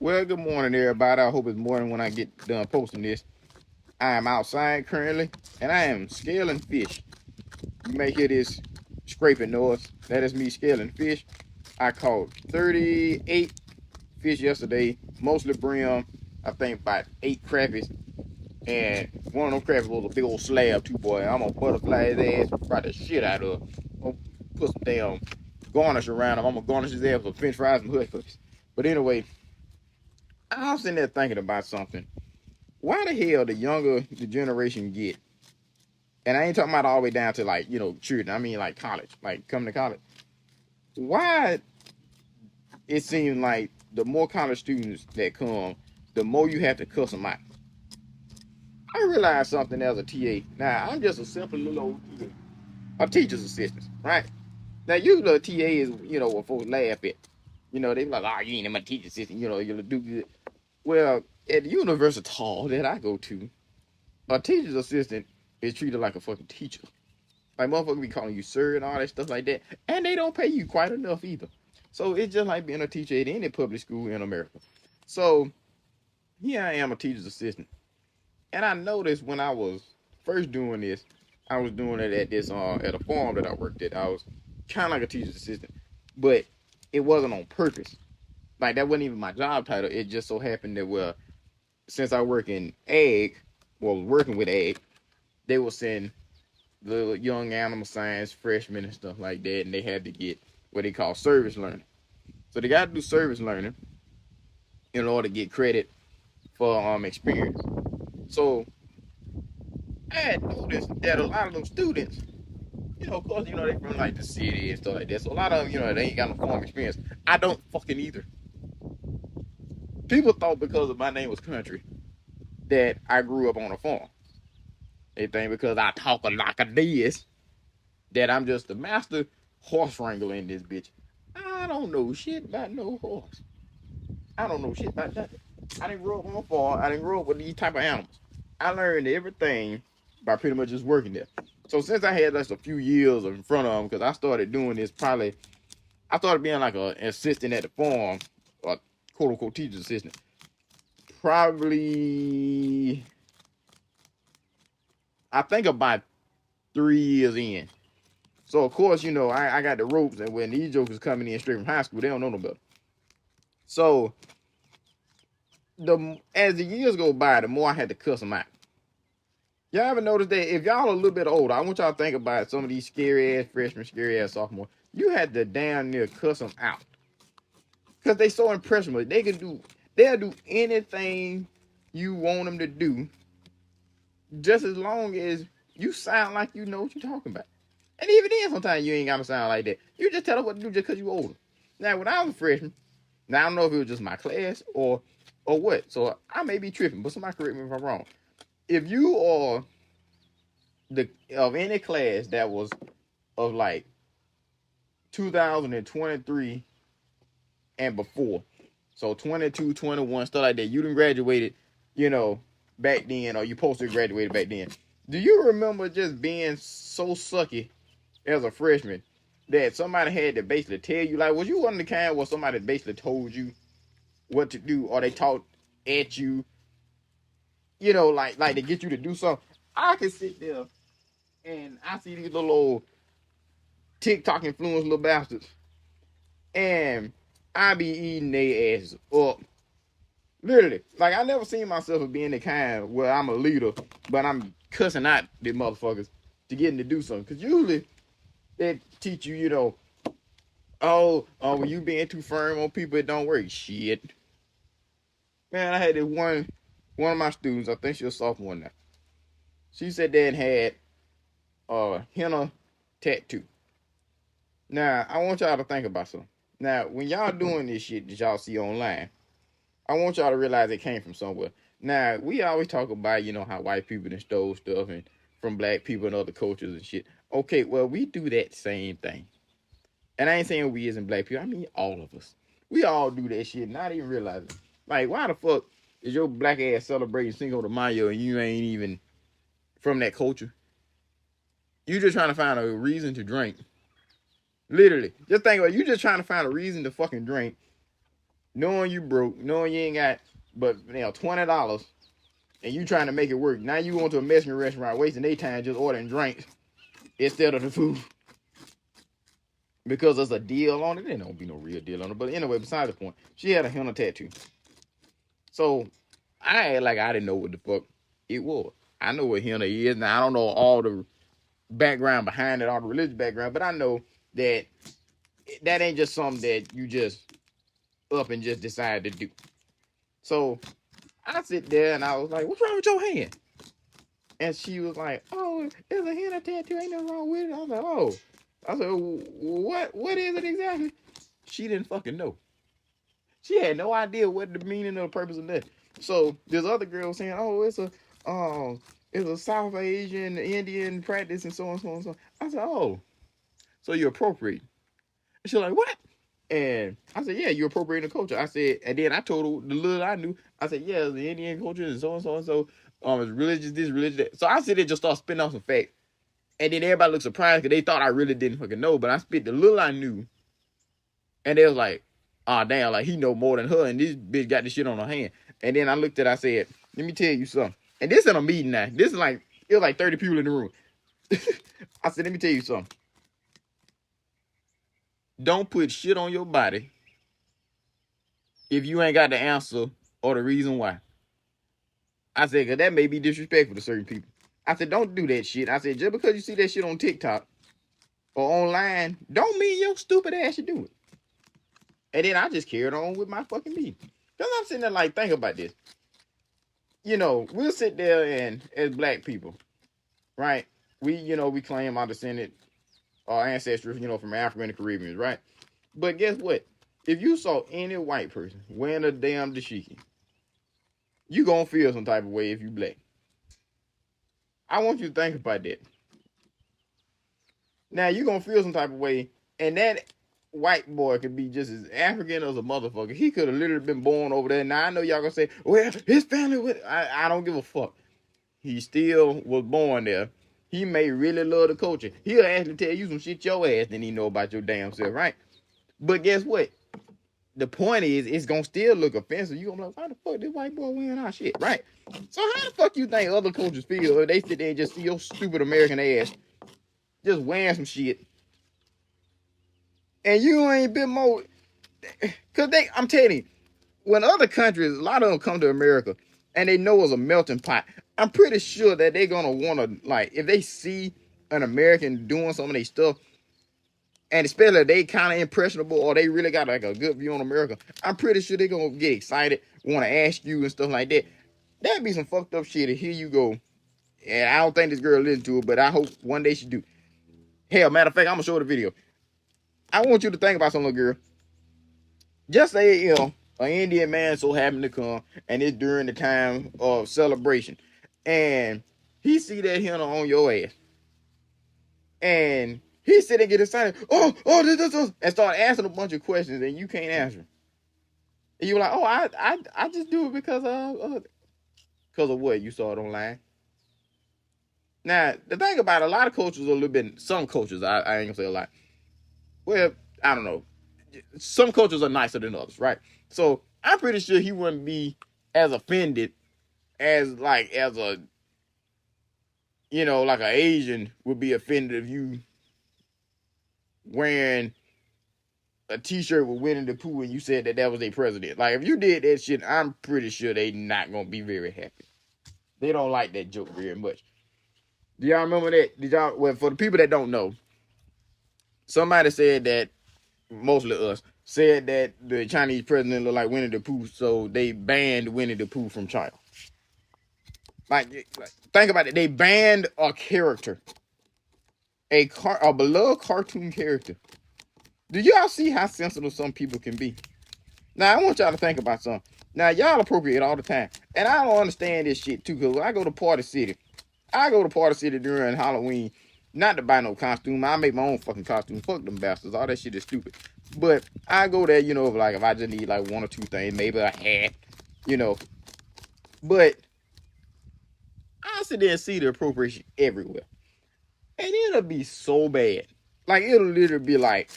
Well, good morning, everybody. I hope it's morning when I get done posting this. I am outside currently, and I am scaling fish. You may hear this scraping noise. That is me scaling fish. I caught 38 fish yesterday, mostly brim. I think about 8 crappies, and one of them crappies was a big old slab too, boy. I'm gonna butterfly his ass, fry the shit out of him. I'm gonna put some damn garnish around him. I'm gonna garnish his ass with French fries and hush puppies. But anyway, I was sitting there thinking about something. Why the hell the younger the generation get, and I ain't talking about all the way down to like, children, I mean like college, like coming to college. Why it seems like the more college students that come, the more you have to cuss them out. I realized something as a TA. Now, I'm just a simple little old TA, a teacher's assistant, right? Now, usually a TA is, what folks laugh at. They be like, oh, you ain't in my teacher assistant, you'll do good. Well, at the university hall that I go to, a teacher's assistant is treated like a fucking teacher. Like motherfuckers be calling you sir and all that stuff like that, and they don't pay you quite enough either. So it's just like being a teacher at any public school in America. So here I am, a teacher's assistant, and I noticed when I was first doing this, I was doing it at this at a farm that I worked at. I was kind of like a teacher's assistant, but it wasn't on purpose. Like that wasn't even my job title. It just so happened that since I work in ag, working with ag, they will send the young animal science freshmen and stuff like that, and they had to get what they call service learning. So they got to do service learning in order to get credit for experience. So I had noticed that a lot of them students, of course, they from like the city and stuff like that. So a lot of them, they ain't got no farm experience. I don't fucking either. People thought because of my name was Country that I grew up on a farm. They think because I talk like a this that I'm just the master horse wrangler in this bitch. I don't know shit about no horse. I don't know shit about that. I didn't grow up on a farm. I didn't grow up with these type of animals. I learned everything by pretty much just working there. So since I had just a few years in front of them, because I started doing this I started being like an assistant at the farm, or quote unquote teacher's assistant. Probably, I think about 3 years in. So of course, I got the ropes, and when these jokers coming in straight from high school, they don't know no better. So as the years go by, the more I had to cuss them out. Y'all ever notice that if y'all are a little bit older, I want y'all to think about some of these scary ass freshmen, scary ass sophomore. You had to damn near cuss them out because they so impressionable. They'll do anything you want them to do, just as long as you sound like you know what you're talking about. And even then, sometimes you ain't gotta sound like that. You just tell them what to do just because you older. Now, when I was a freshman, now I don't know if it was just my class or what. So I may be tripping, but somebody correct me if I'm wrong. If you are of any class that was of like 2023 and before, so 22, 21, stuff like that, you done graduated, back then, or you supposed to graduated back then. Do you remember just being so sucky as a freshman that somebody had to basically tell you, like, was you one of the kind where somebody basically told you what to do, or they talked at you, like to get you to do something? I can sit there and I see these little old TikTok influenced little bastards, and I be eating their asses up. Literally, like I never seen myself as being the kind where I'm a leader, but I'm cussing out these motherfuckers to get them to do something. Cause usually they teach you, when you being too firm on people, it don't work. Shit, man, I had this one of my students. I think she was a sophomore now. She said they had a henna tattoo. Now I want y'all to think about something. Now, when y'all doing this shit that y'all see online, I want y'all to realize it came from somewhere. Now, we always talk about, how white people done stole stuff and from black people and other cultures and shit. Okay, well, we do that same thing. And I ain't saying we isn't black people. I mean all of us. We all do that shit, not even realize it. Like, why the fuck is your black ass celebrating Cinco de Mayo and you ain't even from that culture? You just trying to find a reason to drink. Literally. Just think about it. You just trying to find a reason to fucking drink. knowing you broke, knowing you ain't got but $20, and you trying to make it work. Now you going to a Mexican restaurant, wasting their time just ordering drinks instead of the food because there's a deal on it. There don't be no real deal on it. But anyway, besides the point, she had a henna tattoo. So I act like I didn't know what the fuck it was. I know what henna is. Now I don't know all the background behind it, all the religious background, but I know that that ain't just something that you just up and just decide to do. So I sit there and I was like, "What's wrong with your hand?" And she was like, "Oh, it's a henna tattoo. Ain't nothing wrong with it." I was like, "Oh." I said, "What is it exactly?" She didn't fucking know. She had no idea what the meaning or the purpose of that. So this other girl was saying, "Oh, it's a South Asian Indian practice and so on, so on, so on." I said, "Oh, so you're appropriating?" And she's like, "What?" And I said, "Yeah, you're appropriating the culture." I said, and then I told her the little I knew. I said, "Yeah, the Indian culture and so and so and so. It's religious this, religious that." So I said, "It just start spitting off some facts." And then everybody looked surprised because they thought I really didn't fucking know. But I spit the little I knew. And they was like, "Oh, damn, like he know more than her. And this bitch got this shit on her hand." And then I looked at it, I said, "Let me tell you something." And this in a meeting now. This is like, it was like 30 people in the room. I said, "Let me tell you something. Don't put shit on your body if you ain't got the answer or the reason why." I said, "Because that may be disrespectful to certain people." I said, "Don't do that shit." I said, "Just because you see that shit on TikTok or online, don't mean your stupid ass should do it." And then I just carried on with my fucking meeting. Because I'm sitting there like, think about this. We'll sit there and, as black people, right? We claim our descendant, our ancestors, from Africa and the Caribbean, right? But guess what? If you saw any white person wearing a damn dashiki, you gonna feel some type of way if you black. I want you to think about that. Now you gonna feel some type of way, and that white boy could be just as African as a motherfucker. He could have literally been born over there. Now I know y'all gonna say, "Well, his family with." I don't give a fuck. He still was born there. He may really love the culture. He'll actually tell you some shit your ass didn't even know about your damn self, right? But guess what? The point is, it's gonna still look offensive. You gonna be like, "Why the fuck this white boy wearing our shit?" Right? So how the fuck you think other cultures feel if they sit there and just see your stupid American ass just wearing some shit, and you ain't been more? Cause I'm telling you, when other countries, a lot of them come to America and they know it's a melting pot, I'm pretty sure that they're gonna wanna, like, if they see an American doing some of their stuff, and especially if they kind of impressionable or they really got like a good view on America, I'm pretty sure they're gonna get excited, want to ask you and stuff like that. That'd be some fucked up shit. And here you go. And I don't think this girl listened to it, but I hope one day she do. Hell, matter of fact, I'm gonna show her the video. I want you to think about something, little girl. Just say, an Indian man so happened to come, and it's during the time of celebration, and he see that henna on your ass, and he sit and get excited. This, and start asking a bunch of questions, and you can't answer. And you like, "Oh, I just do it because of what you saw it online." Now, the thing about a lot of cultures, a little bit, some cultures, I ain't gonna say a lot. Well, I don't know. Some cultures are nicer than others, right? So I'm pretty sure he wouldn't be as offended as a like an Asian would be offended if you wearing a T-shirt with Winnie the Pooh and you said that was their president. Like, if you did that shit, I'm pretty sure they not gonna be very happy. They don't like that joke very much. Do y'all remember that? Did y'all? Well, for the people that don't know, somebody said that, mostly us, said that the Chinese president looked like Winnie the Pooh, so they banned Winnie the Pooh from China. Like, think about it. They banned a character, a beloved cartoon character. Do y'all see how sensitive some people can be? Now, I want y'all to think about something. Now, y'all appropriate all the time. And I don't understand this shit, too, because when I go to Party City, during Halloween, not to buy no costume. I make my own fucking costume. Fuck them bastards. All that shit is stupid. But I go there, like, if I just need, like, one or two things, maybe a hat, But I sit there and see the appropriation everywhere. And it'll be so bad. Like, it'll literally be like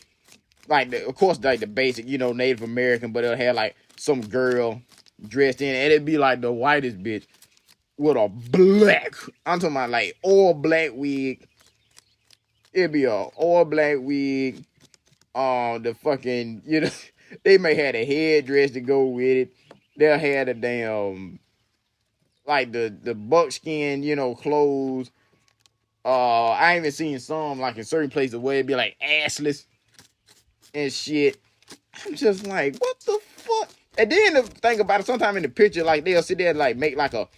of course, like the basic, Native American, but it'll have like some girl dressed in, and it'd be like the whitest bitch with a black, I'm talking about like all black wig. It'd be a all black wig. The fucking, they may have a headdress to go with it. They'll have the damn, like the buckskin, clothes. I even seen some like in certain places where it'd be like assless and shit. I'm just like, what the fuck? And then the thing about it, sometimes in the picture, like they'll sit there and like make like a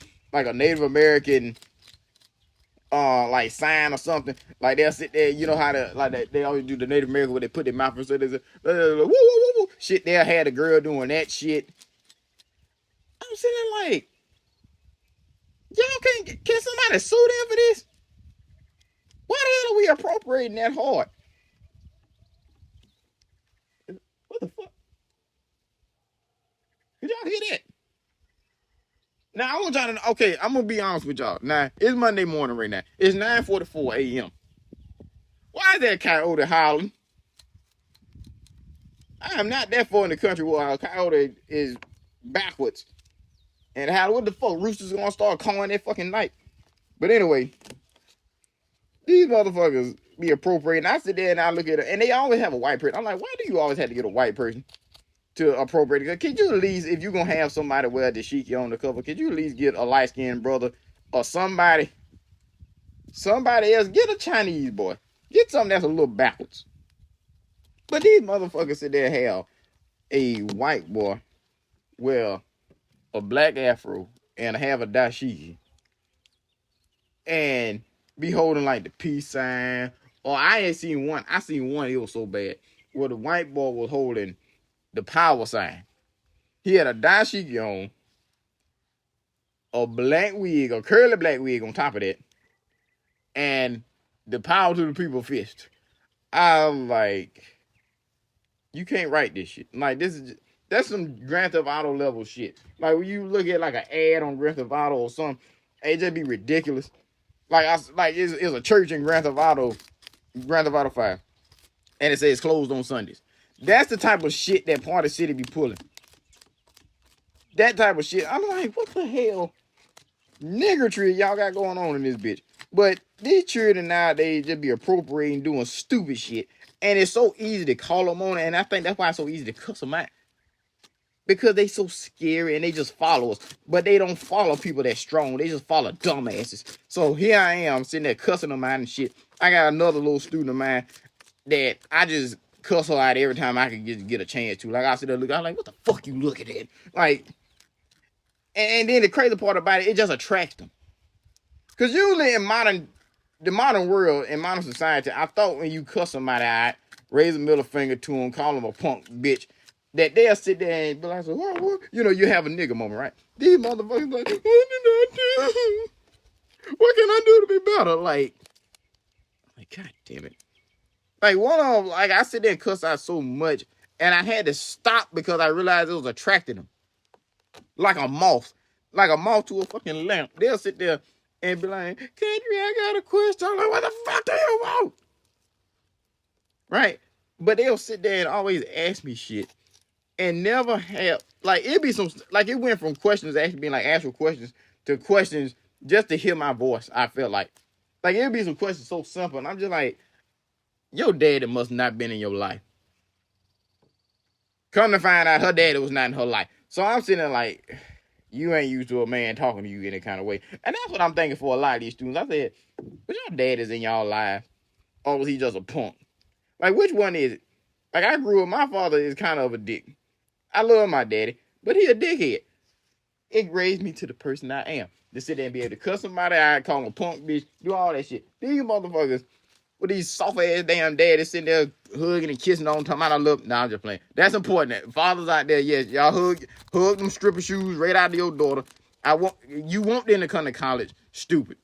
Native American like sign or something. Like they'll sit there, you know how to like they always do the Native American where they put their mouth in, so there's a woo woo woo woo shit. They'll have the girl doing that shit. I'm sitting there like, y'all can somebody sue them for this? Why the hell are we appropriating that hard? What the fuck? Did y'all hear that? Now I want y'all to know, okay, I'm gonna be honest with y'all. Now it's Monday morning right now. It's 9:44 a.m. Why is that coyote howling? I am not that far in the country where a coyote is backwards. And how what the fuck roosters gonna start calling that fucking night? But anyway, these motherfuckers be appropriating. I sit there and I look at it, and they always have a white person. I'm like, why do you always have to get a white person to appropriate it? Could you at least, if you're gonna have somebody wear the dashiki on the cover, could you at least get a light-skinned brother or somebody else? Get a Chinese boy. Get something that's a little backwards. But these motherfuckers sit there and have a white boy wear a black afro and have a dashiki and be holding like the peace sign. Or I ain't seen one. I seen one, it was so bad, where the white boy was holding the power sign. He had a dashiki on, a black wig, a curly black wig on top of that, and the power to the people fist. I'm like, you can't write this shit. Like, that's some Grand Theft Auto level shit. Like, when you look at like an ad on Grand Theft Auto or something, it just be ridiculous. Like it's a church in Grand Theft Auto 5, and it says closed on Sundays. That's the type of shit that Party City be pulling. That type of shit. I'm like, what the hell niggertry y'all got going on in this bitch? But these children nowadays just be appropriating, doing stupid shit. And it's so easy to call them on it. And I think that's why it's so easy to cuss them out. Because they so scary and they just follow us. But they don't follow people that strong. They just follow dumbasses. So here I am sitting there cussing them out and shit. I got another little student of mine that I just cuss her out every time I can get a chance to. Like I sit there looking, I'm like, what the fuck you looking at? Like, and then the crazy part about it just attracts them. Because usually in the modern world, in modern society, I thought when you cuss somebody out, raise a middle finger to them, call them a punk bitch, that they'll sit there and be like, what? You have a nigga moment, right? These motherfuckers like, what did I do? What can I do to be better? Like, God damn it. Like, one of them, like, I sit there and cuss out so much, and I had to stop because I realized it was attracting them. Like a moth to a fucking lamp. They'll sit there and be like, Kendrick, I got a question. I'm like, what the fuck do you want? Right? But they'll sit there and always ask me shit and never have, like, it'd be some, like, it went from questions actually being like actual questions to questions just to hear my voice. I felt like it'd be some questions so simple. And I'm just like, your daddy must not been in your life. Come to find out her daddy was not in her life. So I'm sitting there like, you ain't used to a man talking to you in that kind of way. And that's what I'm thinking for a lot of these students. I said, was your dad is in y'all life? Or was he just a punk? Like, which one is it? Like, I grew up, my father is kind of a dick. I love my daddy, but he a dickhead. It raised me to the person I am. To sit there and be able to cuss somebody out, call him a punk bitch, do all that shit. These motherfuckers with these soft ass damn daddies sitting there hugging and kissing on, talking about I love. Nah, I'm just playing. That's important. Fathers out there, yes, y'all hug them stripper shoes right out of your daughter. You want them to come to college stupid.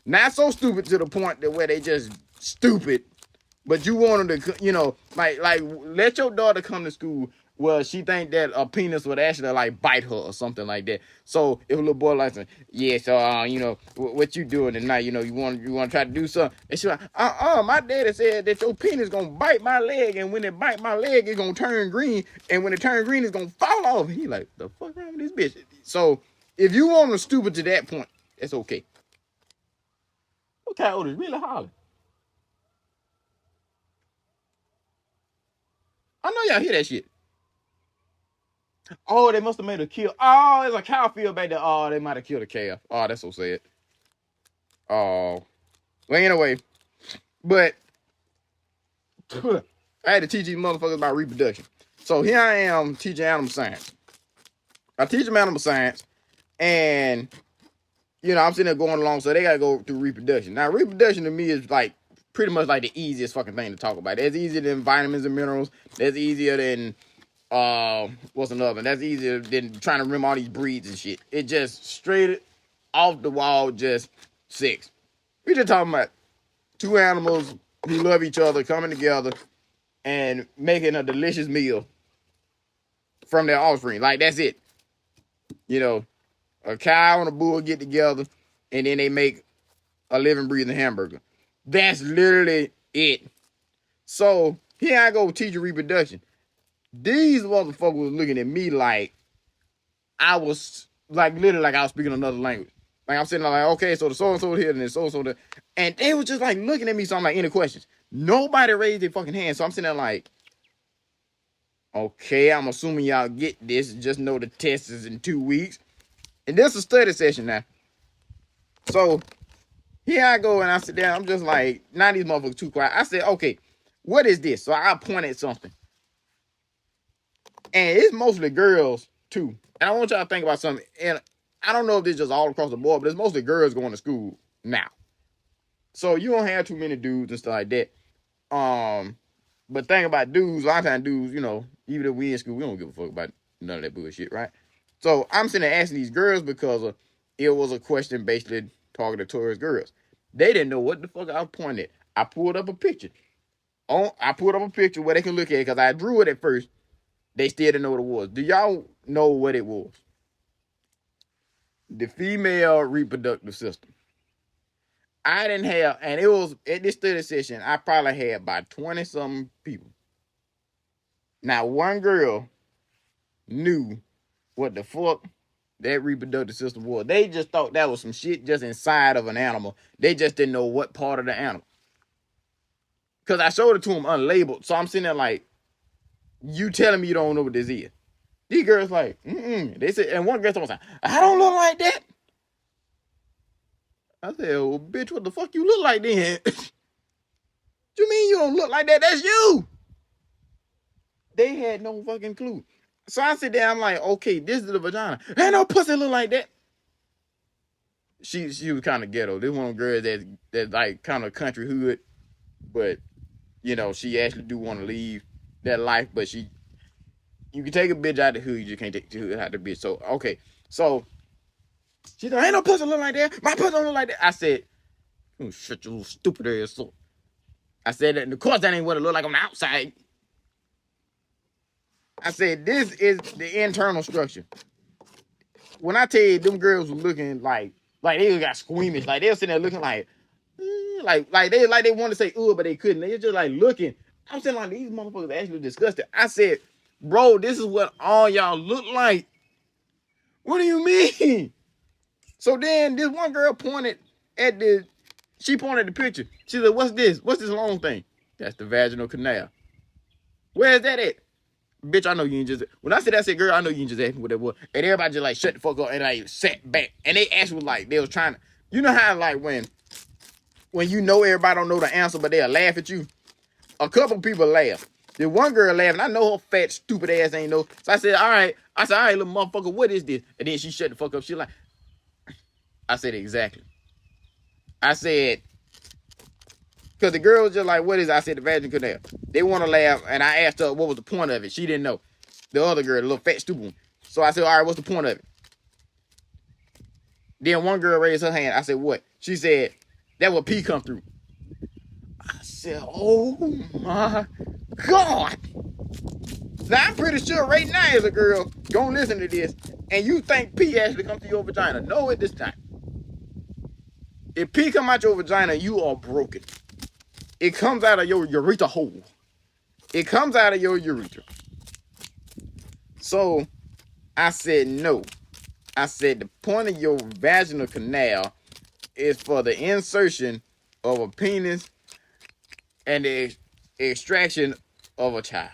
Not so stupid to the point that where they just stupid, but you want them to, like let your daughter come to school well, she think that a penis would actually like bite her or something like that. So if a little boy like, yeah, so you know, what you doing tonight? You know, you want to try to do something? And she like, my daddy said that your penis gonna bite my leg, and when it bite my leg, it's gonna turn green, and when it turn green, it's gonna fall off. He like, the fuck wrong with this bitch? So if you want to stupid to that point, that's okay. What kind of old is really hollering? I know y'all hear that shit. Oh, they must have made a kill. Oh, there's a cow field back there. Oh, they might have killed a calf. Oh, that's so sad. Oh. Well, anyway. But I had to teach these motherfuckers about reproduction. So here I am teaching animal science. I teach them animal science. And, you know, I'm sitting there going along. So they got to go through reproduction. Now, reproduction to me is like pretty much like the easiest fucking thing to talk about. That's easier than vitamins and minerals. That's easier than what's another one? That's easier than trying to remember all these breeds and shit. It just straight off the wall, just sex. We just talking about two animals who love each other coming together and making a delicious meal from their offspring. Like, that's it. You know, a cow and a bull get together and then they make a living, breathing hamburger. That's literally it. So here I go teaching reproduction. These motherfuckers was looking at me like I was like literally like I was speaking another language. Like I'm sitting there like, okay, so the so-and-so here and the so-and-so there. And they were just like looking at me, so I'm like, any questions? Nobody raised their fucking hand. So I'm sitting there like, okay, I'm assuming y'all get this. Just know the test is in 2 weeks. And this is a study session now. So here I go and I sit down. I'm just like, now these motherfuckers too quiet. I said, okay, what is this? So I point at something. And it's mostly girls, too. And I want y'all to think about something. And I don't know if this is just all across the board, but it's mostly girls going to school now. So you don't have too many dudes and stuff like that. But think about dudes. A lot of times dudes, you know, even if we in school, we don't give a fuck about none of that bullshit, right? So I'm sitting there asking these girls because it was a question basically targeted towards girls. They didn't know what the fuck I was pointing at. I pulled up a picture. I pulled up a picture where they can look at it because I drew it at first. They still didn't know what it was. Do y'all know what it was? The female reproductive system. I didn't have, and it was at this study session, I probably had about 20-something people. Now, one girl knew what the fuck that reproductive system was. They just thought that was some shit just inside of an animal. They just didn't know what part of the animal. Because I showed it to them unlabeled. So I'm sitting there like, you telling me you don't know what this is? These girls like, They said, and one girl told me, I don't look like that. I said, well, bitch, what the fuck you look like then? What you mean you don't look like that? That's you. They had no fucking clue. So I sit there, I'm like, okay, this is the vagina. Ain't no pussy look like that. She was kind of ghetto. This one of the girls that like kind of country hood, but you know, she actually do want to leave that life, but you can take a bitch out of the hood, you just can't take the hood out of the bitch. So, okay. So, she said, ain't no pussy look like that. My pussy don't look like that. I said, oh, shut your little stupid ass up. I said that, and of course that ain't what it look like on the outside. I said, this is the internal structure. When I tell you, them girls were looking like they got squeamish. Like, they were sitting there looking like they wanted to say, but they couldn't. They were just like looking. I'm saying like these motherfuckers actually disgusted. I said, bro, this is what all y'all look like. What do you mean? So then this one girl pointed at the picture. She said, what's this? What's this long thing? That's the vaginal canal. Where is that at? Bitch, I know you ain't just, when I said that, I said, girl, I know you ain't just asked me what that was. And everybody just like shut the fuck up and like sat back. And they actually like, they was trying to, you know how like when you know everybody don't know the answer, but they'll laugh at you? A couple people laugh. The one girl laughed, and I know her fat, stupid ass ain't know. So I said, all right, little motherfucker, what is this? And then she shut the fuck up. She like, I said, exactly. I said, because the girl was just like, what is it? I said, the vaginal canal. They want to laugh, and I asked her what was the point of it. She didn't know. The other girl, the little fat, stupid one. So I said, all right, what's the point of it? Then one girl raised her hand. I said, what? She said, that will pee come through. I said, oh my God. Now, I'm pretty sure right now as a girl, gonna listen to this, and you think pee actually comes to your vagina. No, at this time. If pee come out your vagina, you are broken. It comes out of your urethra hole. It comes out of your urethra. So, I said no. I said the point of your vaginal canal is for the insertion of a penis and the extraction of a child.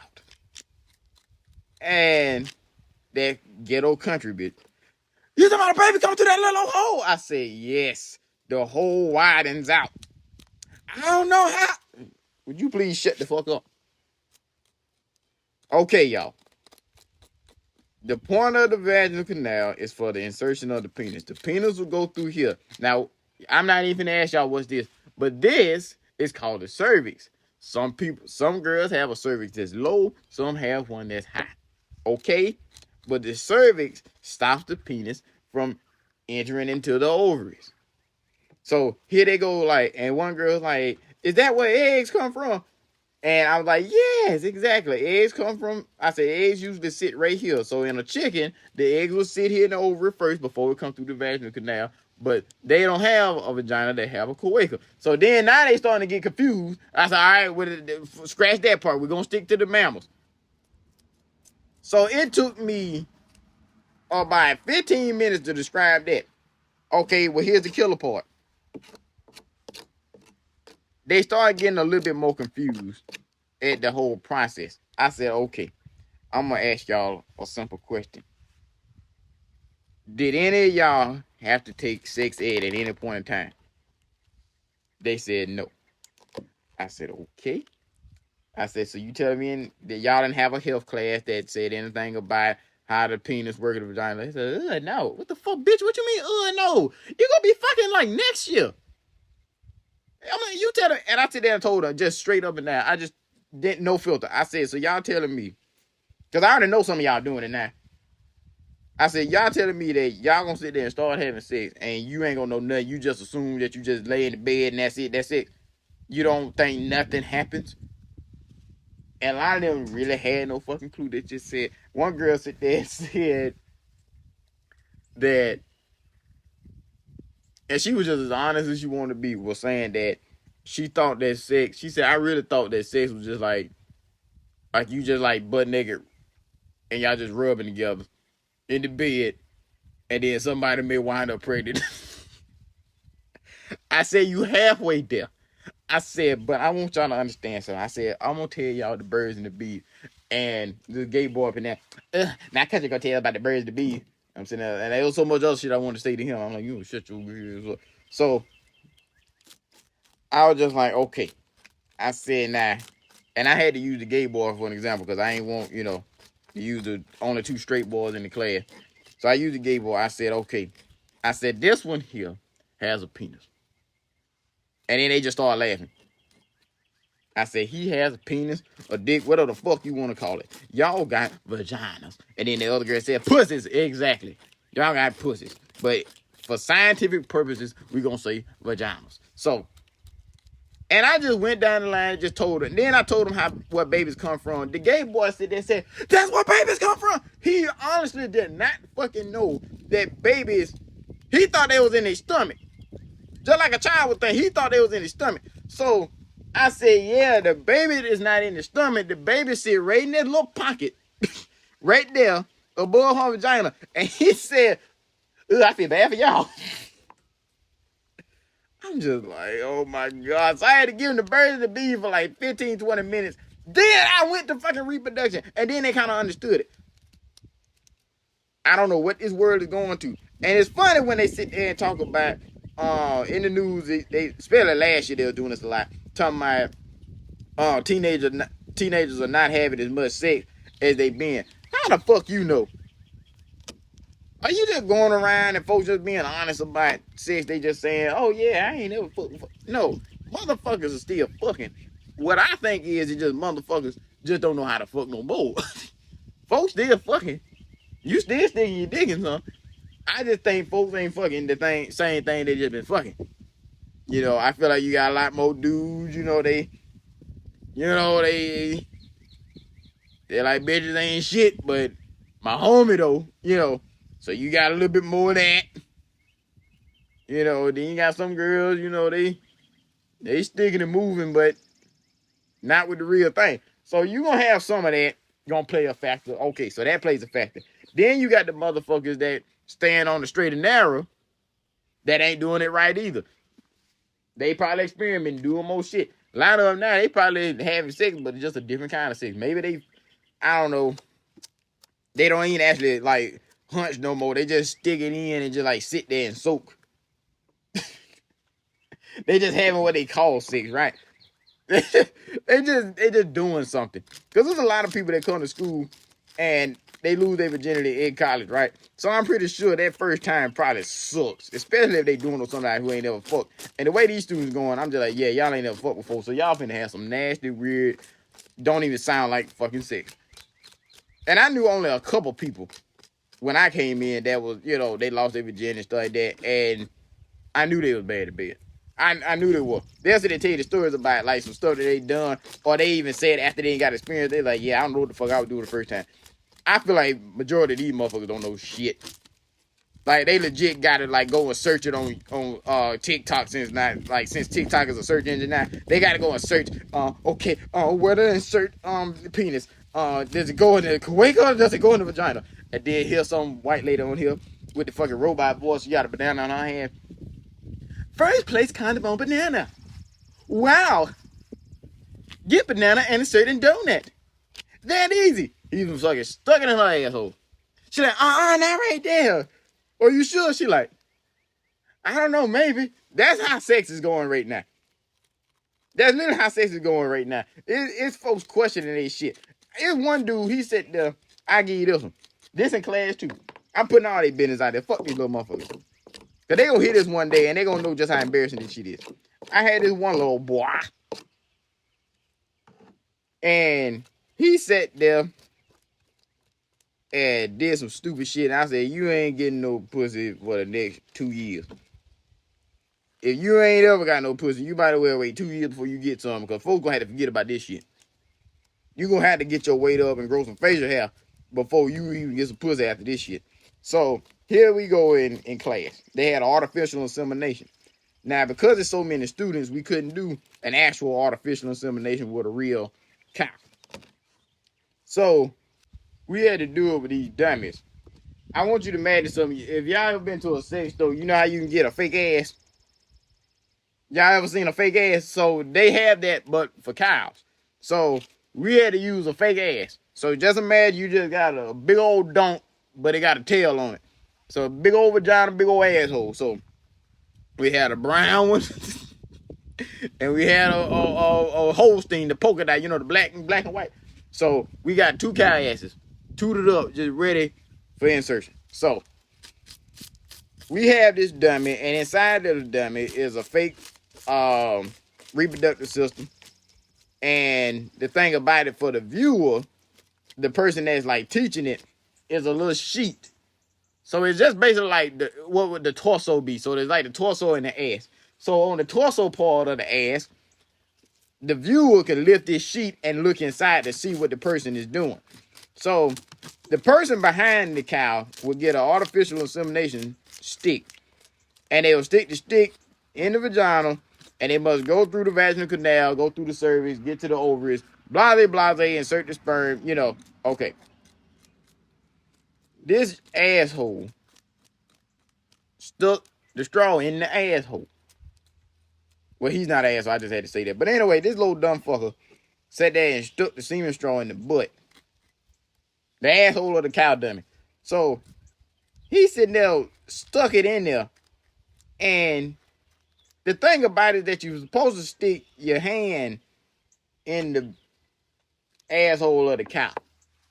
And that ghetto country bitch, you talking about a baby coming through that little hole? I said, yes. The hole widens out. I don't know how. Would you please shut the fuck up? Okay, y'all. The point of the vaginal canal is for the insertion of the penis. The penis will go through here. Now, I'm not even gonna ask y'all what's this, but this is called the cervix. Some girls have a cervix that's low, some have one that's high. Okay? But the cervix stops the penis from entering into the ovaries. So here they go, like, and one girl's like, is that where eggs come from? And I was like, yes, exactly. Eggs come from, I said, eggs usually sit right here. So in a chicken, the eggs will sit here in the ovary first before it comes through the vaginal canal. But they don't have a vagina, they have a cloaca. So then now they starting to get confused. I said, all right, scratch that part. We're going to stick to the mammals. So it took me about 15 minutes to describe that. Okay, well, here's the killer part. They started getting a little bit more confused at the whole process. I said, okay, I'm going to ask y'all a simple question. Did any of y'all have to take sex ed at any point in time? They said no. I said, okay. I said, so you telling me that y'all didn't have a health class that said anything about how the penis works in the vagina? They said, no. What the fuck, bitch? What you mean, no? You're going to be fucking like next year. I mean, you tell her, and I sit there and told her just straight up and down. I just didn't, no filter. I said, so y'all telling me, because I already know some of y'all doing it now. I said, y'all telling me that y'all gonna sit there and start having sex and you ain't gonna know nothing. You just assume that you just lay in the bed and that's it. You don't think nothing happens. And a lot of them really had no fucking clue. They just said, one girl sit there and said that, and she was just as honest as she wanted to be, was saying that she thought that sex, she said, I really thought that sex was just like you just like butt naked and y'all just rubbing together in the bed and then somebody may wind up pregnant. I said, you halfway there. I said, but I want y'all to understand something. I said, I'm going to tell y'all the birds and the bees. And the gay boy up in there, now because you're going to tell about the birds and the bees. I'm sitting there, and there was so much other shit I wanted to say to him. I'm like, you shut your ears up. So I was just like, okay. I said, nah. And I had to use the gay boy for an example because I ain't want, to use the only two straight boys in the class. So I used the gay boy. I said, okay. I said, this one here has a penis. And then they just started laughing. I said, he has a penis, a dick, whatever the fuck you want to call it. Y'all got vaginas. And then the other girl said, pussies. Exactly. Y'all got pussies. But for scientific purposes, we're going to say vaginas. So, and I just went down the line and just told her. And then I told him what babies come from. The gay boy sit there and said, that's where babies come from. He honestly did not fucking know that babies, he thought they was in his stomach. Just like a child would think, he thought they was in his stomach. So I said, yeah, the baby is not in the stomach. The baby sit right in that little pocket, right there, above her vagina. And he said, I feel bad for y'all. I'm just like, oh my God. So I had to give him the birds and the bees for like 15, 20 minutes. Then I went to fucking reproduction. And then they kind of understood it. I don't know what this world is going to. And it's funny when they sit there and talk about, in the news, they especially last year they were doing this a lot, talking about teenagers are not having as much sex as they been. How the fuck you know? Are you just going around and folks just being honest about sex? They just saying, oh yeah, I ain't never fuck. No, motherfuckers are still fucking. What I think is just motherfuckers just don't know how to fuck no more. Folks still fucking. You still sticking your dick in something. I just think folks ain't fucking the same thing they just been fucking. I feel like you got a lot more dudes, they They're like, bitches ain't shit, but my homie though, So you got a little bit more of that. Then you got some girls, they sticking and moving, but not with the real thing. So you gonna have some of that gonna play a factor. Okay, so that plays a factor. Then you got the motherfuckers that stand on the straight and narrow that ain't doing it right either. They probably experimenting, doing more shit. A lot of them now, they probably having sex, but it's just a different kind of sex. Maybe I don't know, they don't even actually like hunch no more. They just stick it in and just like sit there and soak. They just having what they call sex, right? they just doing something. Because there's a lot of people that come to school and they lose their virginity in college, right? So I'm pretty sure that first time probably sucks, especially if they doing it with somebody who ain't never fucked. And the way these students going, I'm just like, yeah, y'all ain't never fucked before, so y'all finna have some nasty, weird, don't even sound like fucking sex. And I knew only a couple people when I came in that was, they lost their virginity and stuff like that, and I knew they was bad at bed. I knew they were. They'll sit and tell you the stories about like some stuff that they done, or they even said after they ain't got experience, they like, yeah, I don't know what the fuck I would do the first time. I feel like majority of these motherfuckers don't know shit. Like they legit got to like go and search it on TikTok since TikTok is a search engine now. They got to go and search. Where to insert the penis? Does it go in the Kuwait or does it go in the vagina? And then hear some white lady on here with the fucking robot voice. You got a banana on her hand. First place condom on banana. Wow. Get banana and insert in donut. That easy. Even fucking stuck it in her asshole. She like, not right there. Are you sure? She like, I don't know, maybe. That's how sex is going right now. That's literally how sex is going right now. It's folks questioning this shit. It's one dude, he said, I give you this one. This in class too. I'm putting all their business out there. Fuck these little motherfuckers. Cause they gonna hear this one day and they gonna know just how embarrassing this shit is. I had this one little boy. And he sat there and did some stupid shit. And I said, you ain't getting no pussy for the next 2 years. If you ain't ever got no pussy, you might as well wait 2 years before you get some. Because folks gonna have to forget about this shit. You gonna have to get your weight up and grow some facial hair before you even get some pussy after this shit. So here we go in class. They had artificial insemination. Now, because there's so many students, we couldn't do an actual artificial insemination with a real cow. So we had to do it with these dummies. I want you to imagine something. If y'all ever been to a sex store, you know how you can get a fake ass? Y'all ever seen a fake ass? So they have that, but for cows. So we had to use a fake ass. So just imagine you just got a big old donk, but it got a tail on it. So big old vagina, big old asshole. So we had a brown one, and we had a Holstein, the polka dot, the black and white. So we got 2 cow asses, tooted up, just ready for insertion. So we have this dummy, and inside of the dummy is a fake reproductive system. And the thing about it for the viewer, the person that's like teaching it, is a little sheet. So it's just basically like what would the torso be? So there's like the torso and the ass. So on the torso part of the ass, the viewer can lift this sheet and look inside to see what the person is doing. So the person behind the cow will get an artificial insemination stick. And they will stick the stick in the vagina, and they must go through the vaginal canal, go through the cervix, get to the ovaries, blase, insert the sperm, okay. This asshole stuck the straw in the asshole. Well, he's not an asshole, I just had to say that. But anyway, this little dumb fucker sat there and stuck the semen straw in the butt. The asshole of the cow dummy. So, he sitting there, stuck it in there. And the thing about it is that you're supposed to stick your hand in the asshole of the cow.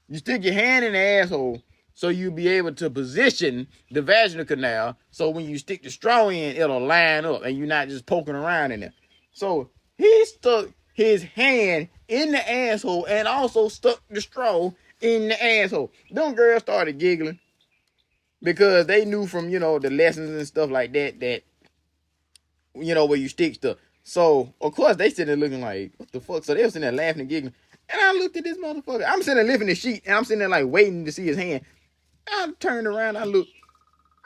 You stick your hand in the asshole so you'll be able to position the vaginal canal so when you stick the straw in, it'll line up and you're not just poking around in there. So he stuck his hand in the asshole and also stuck the straw in the asshole. Them girls started giggling because they knew from, the lessons and stuff like that, where you stick stuff. So, of course, they sitting there looking like, what the fuck? So they was sitting there laughing and giggling. And I looked at this motherfucker. I'm sitting there lifting the sheet, and I'm sitting there like waiting to see his hand. I turned around, I look,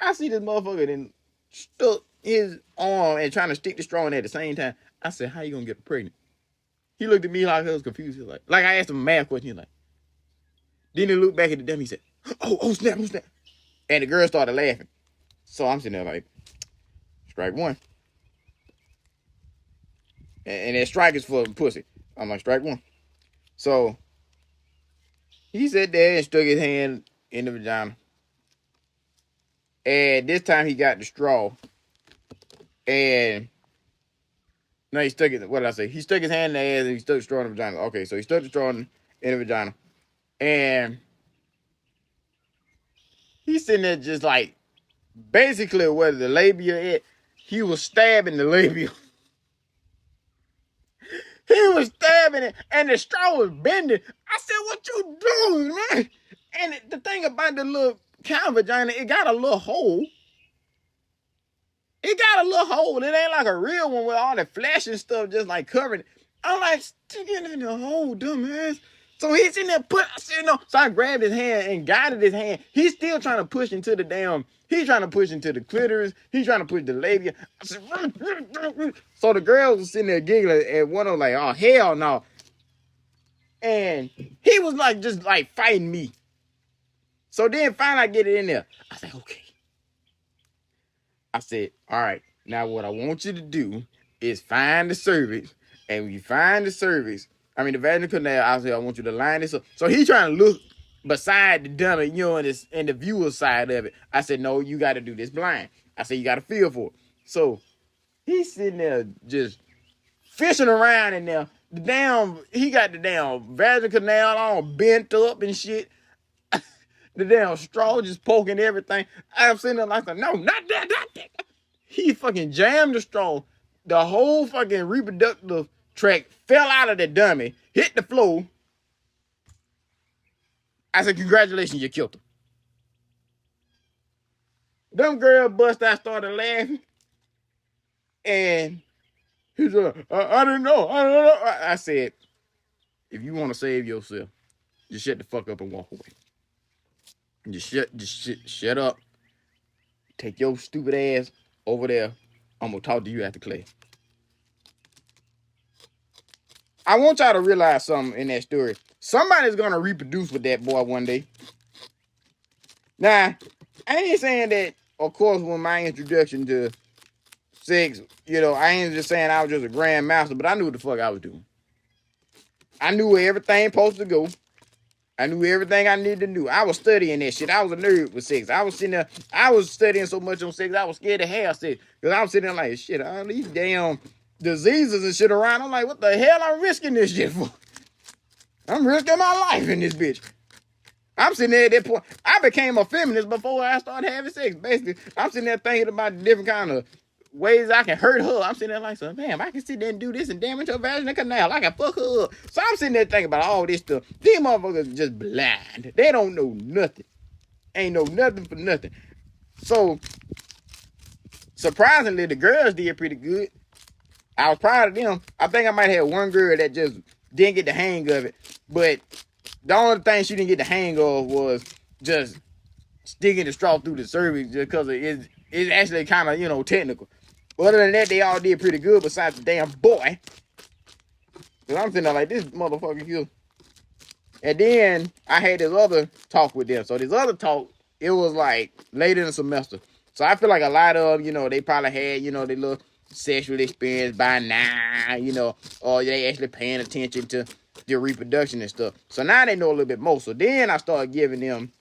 I see this motherfucker then stuck his arm and trying to stick the straw in at the same time. I said, how you gonna get pregnant? He looked at me like I was confused. He was like I asked him a math question. He was like, then he looked back at the dummy. He said, oh snap, oh snap. And the girl started laughing. So I'm sitting there like, strike one. And that strike is for pussy. I'm like, strike one. So he sat there and stuck his hand in the vagina. And this time he got the straw. And no, he stuck it. What did I say? He stuck his hand in the ass and he stuck the straw in the vagina. Okay, so he stuck the straw in the vagina. And he's sitting there just like, basically where the labia at, he was stabbing the labia. He was stabbing it, and the straw was bending. I said, what you doing, man? And the thing about the little cow vagina, it got a little hole. It got a little hole. It ain't like a real one with all the flesh and stuff just like covering it. I'm like, stick it in the hole, dumbass. So he's in there I said, no. So I grabbed his hand and guided his hand. He's still trying to push into the damn, he's trying to push into the clitoris. He's trying to push the labia. I said, so the girls were sitting there giggling, and one of them like, oh, hell no. And he was like, just like fighting me. So then finally I get it in there. I said, okay. I said, all right, now what I want you to do is find the cervix. And when you find the cervix, the vaginal canal, I said, I want you to line this up. So he's trying to look beside the dummy, and the viewer side of it. I said, no, you got to do this blind. I said, you got to feel for it. So he's sitting there just fishing around in there. He got the damn vaginal canal all bent up and shit. The damn straw just poking everything. I'm sitting there like, no, not that. He fucking jammed the straw. The whole fucking reproductive tract fell out of the dummy, hit the floor. I said, congratulations, you killed him. Them girl bust out, started laughing. And he said, I don't know. I said, if you want to save yourself, just shut the fuck up and walk away. Just shut up. Take your stupid ass over there. I'm going to talk to you after class. I want y'all to realize something in that story. Somebody's going to reproduce with that boy one day. Now, I ain't saying that, of course, when my introduction to sex, I ain't just saying I was just a grandmaster, but I knew what the fuck I was doing. I knew where everything supposed to go. I knew everything I needed to know. I was studying that shit. I was a nerd with sex. I was sitting there. I was studying so much on sex. I was scared to have sex. Because I was sitting there like, shit, all these damn diseases and shit around. I'm like, what the hell I'm risking this shit for? I'm risking my life in this bitch. I'm sitting there at that point. I became a feminist before I started having sex. Basically, I'm sitting there thinking about different kind of ways I can hurt her. I'm sitting there like, so, man, I can sit there and do this and damage her vaginal canal. I can fuck her up. So I'm sitting there thinking about all this stuff. These motherfuckers are just blind. They don't know nothing. Ain't know nothing for nothing. So, surprisingly, the girls did pretty good. I was proud of them. I think I might have one girl that just didn't get the hang of it. But the only thing she didn't get the hang of was just sticking the straw through the cervix just because it's actually kind of, technical. But other than that, they all did pretty good besides the damn boy. Because I'm sitting there like, this motherfucker here. And then I had this other talk with them. So this other talk, it was like later in the semester. So I feel like a lot of them, they probably had, their little sexual experience by now, or they actually paying attention to their reproduction and stuff. So now they know a little bit more. So then I started giving them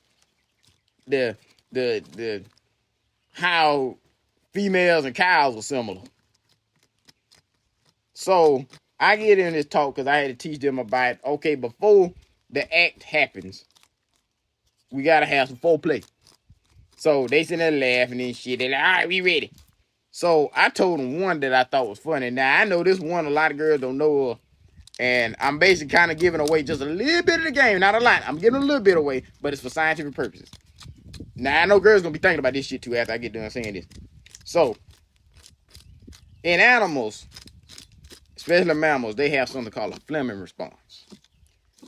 the how females and cows are similar. So I get in this talk because I had to teach them about, okay, before the act happens, we got to have some foreplay. So they sitting there laughing and shit. They're like, all right, we ready. So I told them one that I thought was funny. Now, I know this one a lot of girls don't know of. And I'm basically kind of giving away just a little bit of the game. Not a lot. I'm giving a little bit away, but it's for scientific purposes. Now, I know girls going to be thinking about this shit too after I get done saying this. So, in animals, especially mammals, they have something called a Fleming response.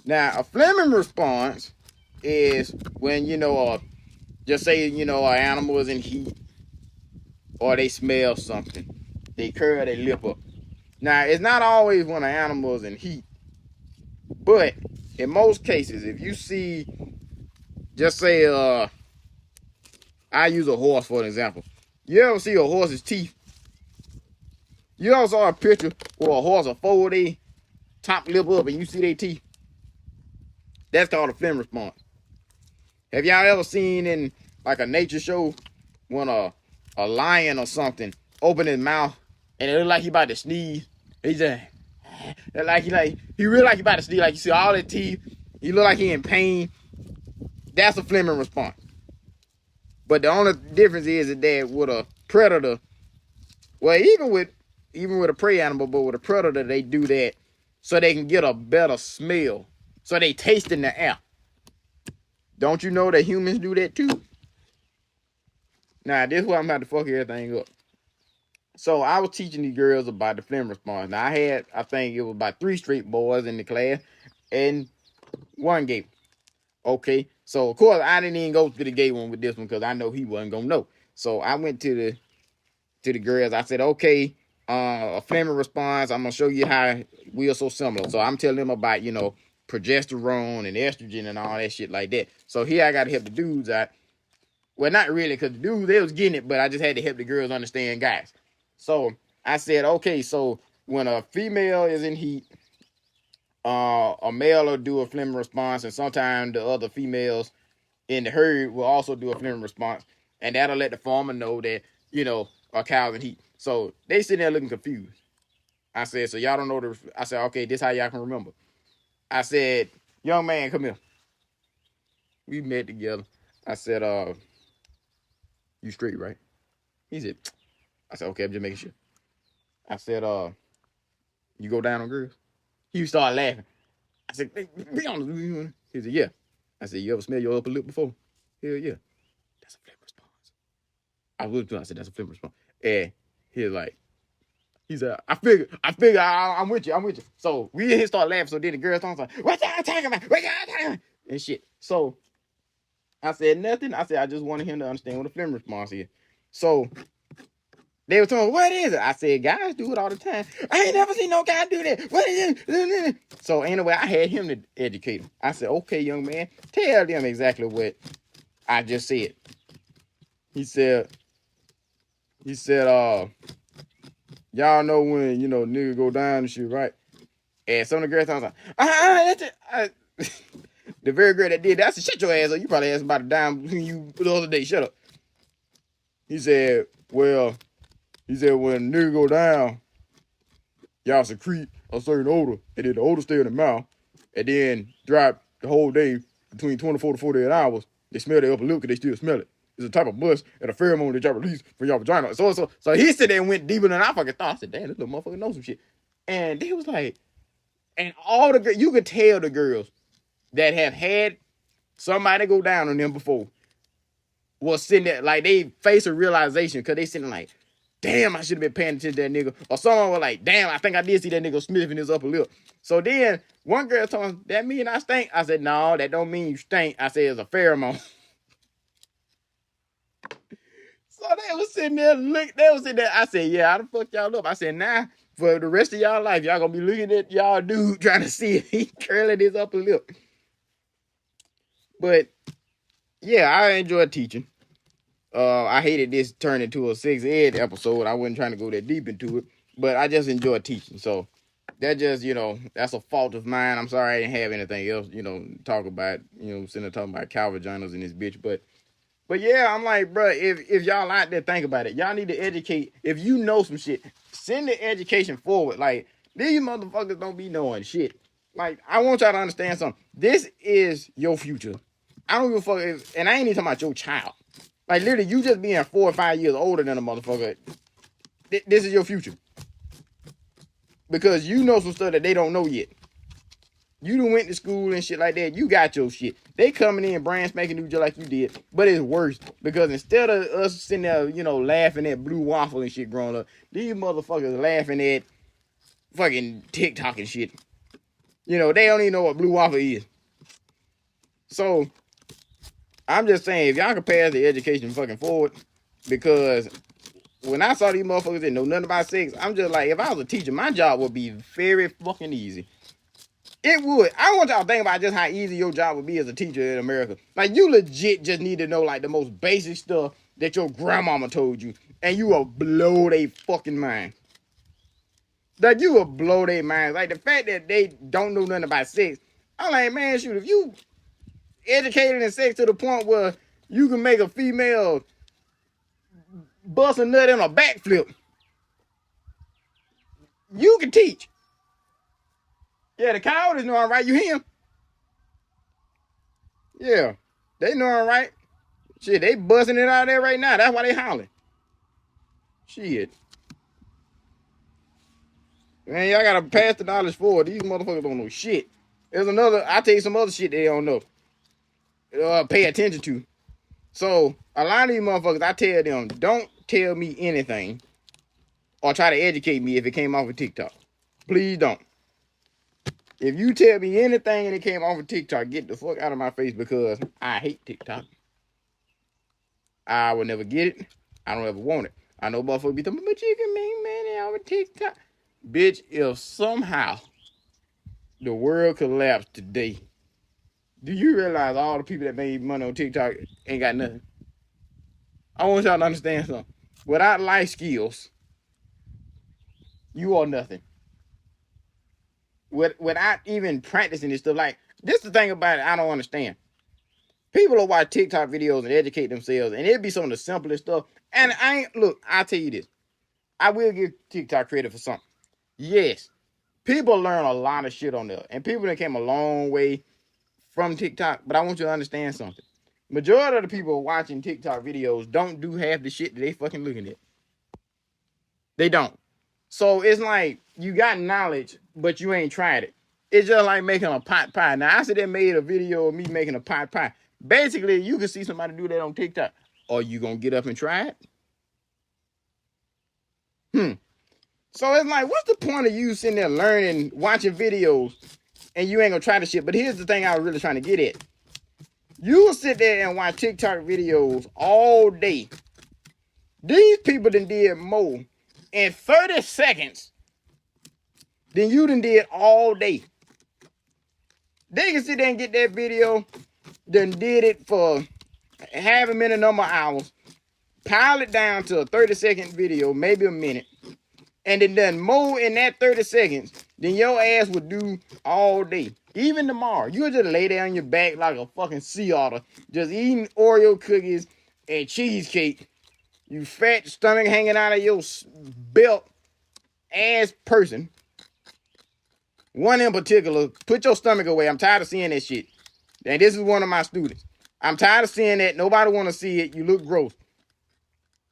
Now, a Fleming response is when, just say, an animal is in heat or they smell something. They curl their lip up. Now, it's not always when an animal is in heat, but in most cases, if you see, just say, I use a horse for an example. You ever see a horse's teeth? You ever saw a picture where a horse will fold their top lip up and you see their teeth? That's called a Fleming response. Have y'all ever seen in like a nature show when a lion or something open his mouth and it look like he about to sneeze? He just he really like he about to sneeze. Like you see all the teeth. He look like he in pain. That's a Fleming response. But the only difference is that with a predator, well, even with a prey animal, but with a predator, they do that so they can get a better smell. So they taste in the air. Don't you know that humans do that too? Now, this is where I'm about to fuck everything up. So I was teaching these girls about the Fleming response. Now I think it was about 3 straight boys in the class and 1 gay. Okay, so of course I didn't even go to the gay one with this one because I know he wasn't gonna know. So I went to the girls. I said, okay, a Fleming response. I'm gonna show you how we are so similar. So I'm telling them about progesterone and estrogen and all that shit like that. So here I got to help the dudes out. Well, not really, because the dudes, they was getting it, but I just had to help the girls understand guys. So I said, okay, so when a female is in heat, a male will do a Fleming response, and sometimes the other females in the herd will also do a Fleming response, and that'll let the farmer know that, a cow's in heat. So they sitting there looking confused. I said, so y'all don't know I said, okay, this how y'all can remember. I said, young man, come here. We met together. I said, you straight, right? He said, I said, okay, I'm just making sure. I said, you go down on girls? He started laughing. I said, hey, be honest. He said, yeah. I said, you ever smell your upper lip before? Hell yeah. That's a Fleming response. I was doing. I said, that's a Fleming response. And he was like, he said, I figure, I'm with you. So we didn't start laughing. So then the girl started like, what y'all talking about? What y'all talking about? And shit. So I said nothing. I said, I just wanted him to understand what a Fleming response is. So they were telling me, what is it? I said, guys do it all the time. I ain't never seen no guy do that. What is it? So anyway, I had him to educate him. I said, okay, young man, tell them exactly what I just said. He said, y'all know when, nigga go down and shit, right? And some of the girls was like, that's it. The very girl that did that, I said, shut your ass up. You probably asked about a dime between you the other day. Shut up. He said, when nigga go down, y'all secrete a certain odor, and then the odor stay in the mouth, and then throughout the whole day, between 24 to 48 hours, they smell their upper lip because they still smell it. It's a type of musk and a pheromone that y'all release from y'all vagina. So he said and went deeper than I fucking thought. I said, damn, this little motherfucker knows some shit. And they was like, and all the girls, you could tell the girls that have had somebody go down on them before was sitting there, like they face a realization because they sitting like, damn, I should have been paying attention to that nigga. Or someone was like, damn, I think I did see that nigga sniffing his upper lip. So then one girl told me, that mean I stink? I said, no, that don't mean you stink. I said, it's a pheromone. So they was sitting there, I said, yeah, I done fucked y'all up. I said, nah, for the rest of y'all life, y'all gonna be looking at y'all dude trying to see if he curling his upper lip. But yeah, I enjoyed teaching. I hated this turn into a sex ed episode. I wasn't trying to go that deep into it, but I just enjoyed teaching. So that just, that's a fault of mine. I'm sorry I didn't have anything else, talk about, sitting there talking about cow vaginas and this bitch. But yeah, I'm like, bro, if y'all out there think about it, y'all need to educate. If you know some shit, send the education forward. Like, these motherfuckers don't be knowing shit. Like, I want y'all to understand something. This is your future. I don't give a fuck and I ain't even talking about your child. Like, literally, you just being 4 or 5 years older than a motherfucker. This is your future. Because you know some stuff that they don't know yet. You done went to school and shit like that. You got your shit. They coming in brand spanking new just like you did. But it's worse. Because instead of us sitting there, laughing at Blue Waffle and shit growing up, these motherfuckers laughing at fucking TikTok and shit. You know, they don't even know what blue waffle is. So I'm just saying, if y'all can pass the education fucking forward, because when I saw these motherfuckers that know nothing about sex, I'm just like, if I was a teacher, my job would be very fucking easy. It would. I want y'all to think about just how easy your job would be as a teacher in America. Like, you legit just need to know, like, the most basic stuff that your grandmama told you, and you will blow their fucking mind. Like, you will blow their minds. Like, the fact that they don't know nothing about sex, I'm like, man, shoot, if you educated in sex to the point where you can make a female bust a nut in a backflip, you can teach. Yeah, the coyotes know I'm right. You hear him? Yeah, they know I'm right. Shit, they busting it out there right now. That's why they hollering. Shit. Man, y'all gotta pass the knowledge forward. These motherfuckers don't know shit. There's another, I'll tell you some other shit they don't know. Pay attention to. So, a lot of these motherfuckers, I tell them, don't tell me anything or try to educate me if it came off of TikTok. Please don't. If you tell me anything and it came off of TikTok, get the fuck out of my face, because I hate TikTok. I will never get it. I don't ever want it. I know motherfuckers be talking, but you can make money off of TikTok. Bitch, if somehow the world collapsed today, do you realize all the people that made money on TikTok ain't got nothing? I want y'all to understand something. Without life skills, you are nothing. Without even practicing this stuff, like, this is the thing about it I don't understand. People will watch TikTok videos and educate themselves, and it'd be some of the simplest stuff. And I'll tell you this. I will give TikTok credit for something. Yes, people learn a lot of shit on there, and people that came a long way from TikTok, but I want you to understand something. Majority of the people watching TikTok videos don't do half the shit that they fucking looking at. They don't. So it's like, you got knowledge, but you ain't tried it. It's just like making a pot pie. Now, I said they made a video of me making a pot pie. Basically, you can see somebody do that on TikTok. Are you going to get up and try it? So it's like, what's the point of you sitting there learning, watching videos, and you ain't going to try the shit? But here's the thing I was really trying to get at. You will sit there and watch TikTok videos all day. These people done did more in 30 seconds than you done did all day. They can sit there and get that video, done did it for half a minute, number of hours, pile it down to a 30-second video, maybe a minute, and then done more in that 30 seconds than your ass would do all day. Even tomorrow, you'll just lay there on your back like a fucking sea otter, just eating Oreo cookies and cheesecake. You fat stomach hanging out of your belt ass person. One in particular, put your stomach away. I'm tired of seeing that shit. And this is one of my students. I'm tired of seeing that. Nobody want to see it. You look gross.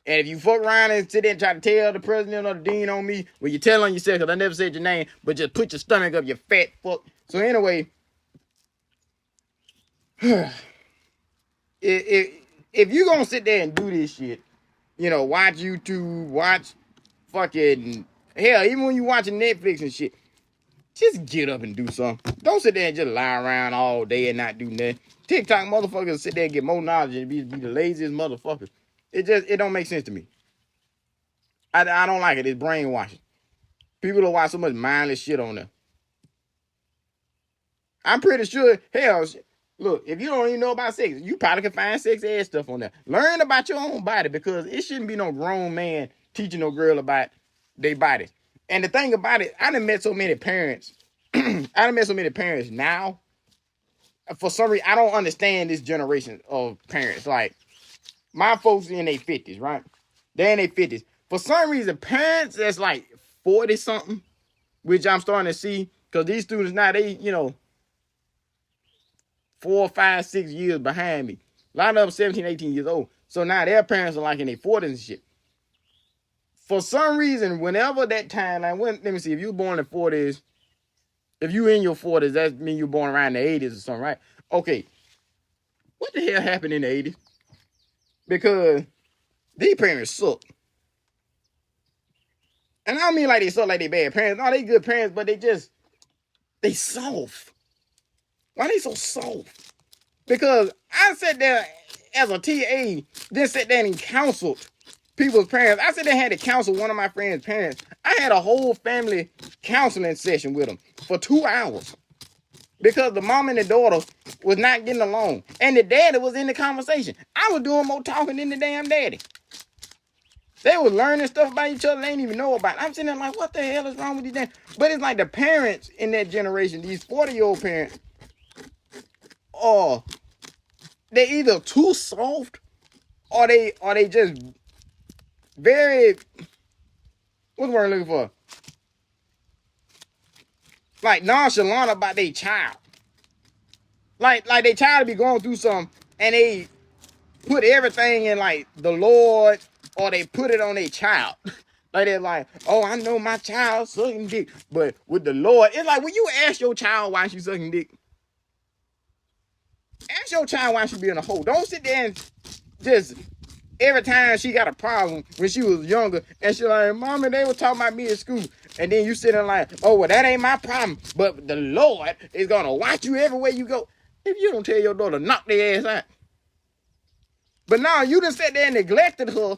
And if you fuck around and sit there and try to tell the president or the dean on me, well, you tell on yourself, because I never said your name, but just put your stomach up, you fat fuck. So anyway, if you gonna sit there and do this shit, you know, watch YouTube, watch fucking, hell, even when you watching Netflix and shit, just get up and do something. Don't sit there and just lie around all day and not do nothing. TikTok motherfuckers sit there and get more knowledge and be the laziest motherfuckers. It don't make sense to me. I don't like it. It's brainwashing. People don't watch so much mindless shit on there. I'm pretty sure, hell, look, if you don't even know about sex, you probably can find sex ed stuff on there. Learn about your own body, because it shouldn't be no grown man teaching no girl about their body. And the thing about it, I done met so many parents. I done met so many parents now. For some reason, I don't understand this generation of parents. Like, my folks in their 50s, right? They're in their 50s. For some reason, parents that's like 40-something, which I'm starting to see, because these students now, they, 4, 5, 6 years behind me. A lot of them 17, 18 years old. So now their parents are like in their 40s and shit. For some reason, whenever that time, like let me see, if you were born in the 40s, if you in your 40s, that means you're born around the 80s or something, right? Okay. What the hell happened in the 80s? Because these parents suck. And I don't mean like they suck like they bad parents. No, they good parents, but they just, They soft. Why they so soft? Because I sat there as a TA, then sat there and counseled people's parents. I sat there and had to counsel one of my friend's parents. I had a whole family counseling session with them for 2 hours because the mom and the daughter was not getting along. And the daddy was in the conversation. I was doing more talking than the damn daddy. They was learning stuff about each other they didn't even know about. I'm sitting there like, what the hell is wrong with these damn? But it's like the parents in that generation, these 40-year-old parents, they're either too soft or they just very, what's the word I'm looking for? Like nonchalant about their child. Like they child to be going through something and they put everything in like the Lord or they put it on their child. Like they're like, oh, I know my child sucking dick. But with the Lord, it's like when you ask your child why she's sucking dick, ask your child why she being a hoe. Don't sit there and just every time she got a problem when she was younger and she like, Mommy, they were talking about me at school. And then you sit there like, oh, well, that ain't my problem. But the Lord is going to watch you everywhere you go. If you don't tell your daughter, knock their ass out. But now you done sat there and neglected her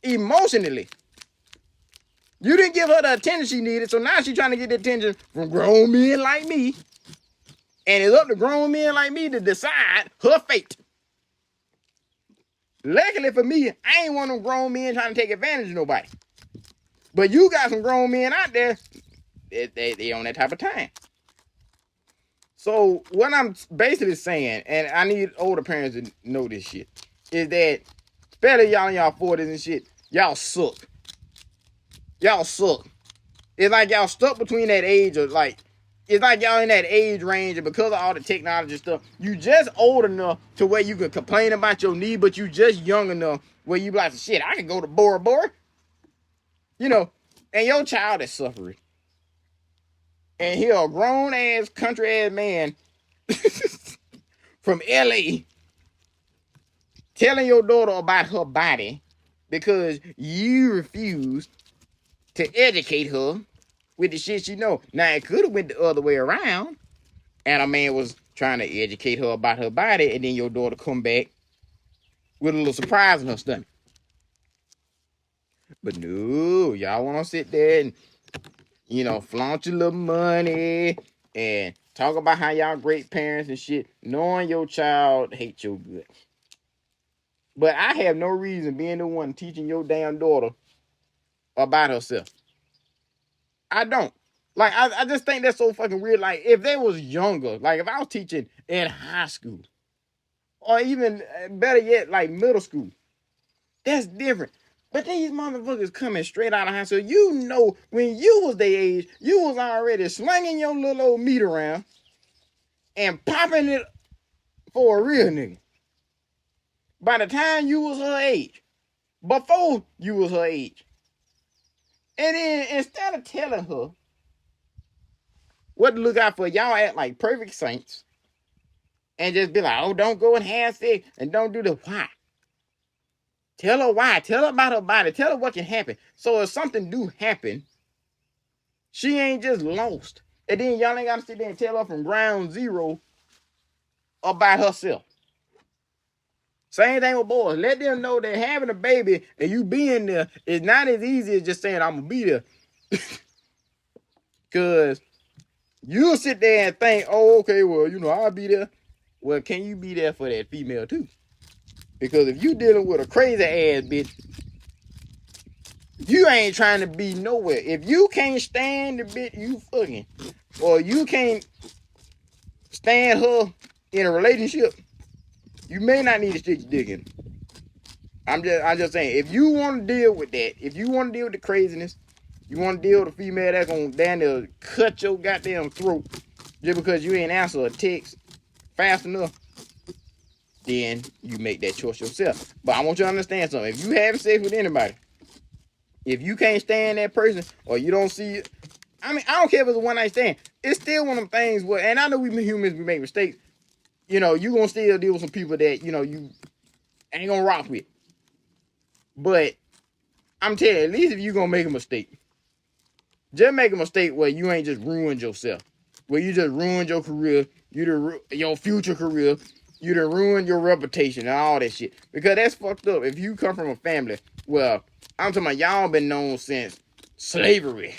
emotionally. You didn't give her the attention she needed. So now she's trying to get the attention from grown men like me. And it's up to grown men like me to decide her fate. Luckily for me, I ain't one of them grown men trying to take advantage of nobody. But you got some grown men out there, they on that type of time. So what I'm basically saying, and I need older parents to know this shit, is that, especially y'all in y'all 40s and shit, y'all suck. Y'all suck. It's like y'all stuck between that age of like, it's like y'all in that age range, and because of all the technology stuff, you just old enough to where you can complain about your knee, but you just young enough where you be like, shit, I can go to Bora Bora. You know, and your child is suffering. And he a grown ass, country ass man from LA telling your daughter about her body because you refuse to educate her with the shit she know. Now, it could have went the other way around, and a man was trying to educate her about her body, and then your daughter come back with a little surprise in her stomach. But no, y'all want to sit there and, you know, flaunt your little money and talk about how y'all great parents and shit, knowing your child hates your guts. But I have no reason being the one teaching your damn daughter about herself. I don't. Like, I just think that's so fucking weird. Like, if they was younger, like if I was teaching in high school, or even better yet, like middle school, that's different. But these motherfuckers coming straight out of high school, you know, when you was their age, you was already slinging your little old meat around and popping it for a real nigga. By the time you was her age, before you was her age. And then instead of telling her what to look out for, y'all act like perfect saints and just be like, oh, don't go and have sex and don't do the why. Tell her why. Tell her about her body. Tell her what can happen. So if something do happen, she ain't just lost. And then y'all ain't got to sit there and tell her from ground zero about herself. Same thing with boys. Let them know that having a baby and you being there is not as easy as just saying, I'm going to be there. Because you'll sit there and think, oh, okay, well, you know, I'll be there. Well, can you be there for that female too? Because if you dealing with a crazy ass bitch, you ain't trying to be nowhere. If you can't stand the bitch you fucking, or you can't stand her in a relationship, you may not need to stick your dick in. I'm just saying, if you want to deal with that, if you want to deal with the craziness, you want to deal with a female that's gonna down there cut your goddamn throat just because you ain't answer a text fast enough, then you make that choice yourself. But I want you to understand something. If you having sex with anybody, if you can't stand that person or you don't see it, I mean, I don't care if it's a one night stand. It's still one of them things where, and I know we humans, we make mistakes. You know, you gonna still deal with some people that, you know, you ain't gonna rock with. But I'm telling you, at least if you gonna make a mistake, just make a mistake where you ain't just ruined yourself. where you just ruined your career, your future career, you done ruined your reputation and all that shit. Because that's fucked up. If you come from a family, well, I'm talking about y'all been known since slavery,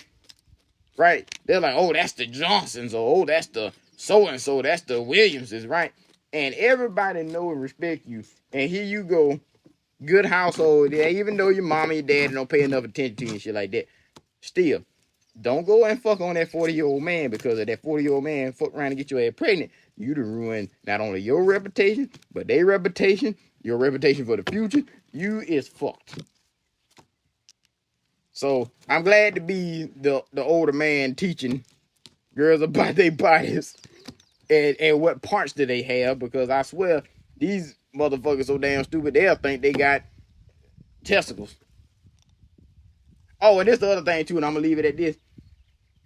right? They're like, oh, that's the Johnsons, or oh, that's the so-and-so, that's the Williamses, right? And everybody know and respect you. And here you go, good household there, even though your mom and your dad don't pay enough attention to you and shit like that. Still, don't go and fuck on that 40-year-old man because of that 40-year-old man fuck around and get your ass pregnant. You done ruin not only your reputation, but their reputation, your reputation for the future. You is fucked. So I'm glad to be the older man teaching girls about their bodies and what parts do they have, because I swear these motherfuckers so damn stupid they'll think they got testicles. Oh, and this the other thing too, and I'm gonna leave it at this.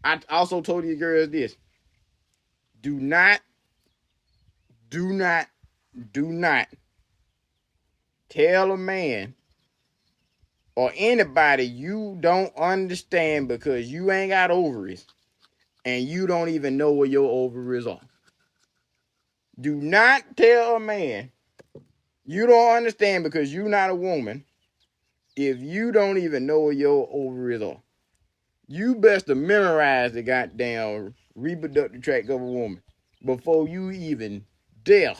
I also told these girls this. Do not tell a man or anybody you don't understand because you ain't got ovaries and you don't even know where your ovaries are. Do not tell a man you don't understand because you're not a woman if you don't even know where your ovaries are. You best to memorize the goddamn reproductive tract of a woman before you even dare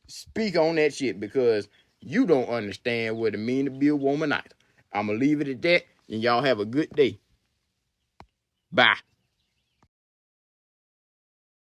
speak on that shit, because you don't understand what it means to be a woman either. I'm going to leave it at that, and y'all have a good day. Bye.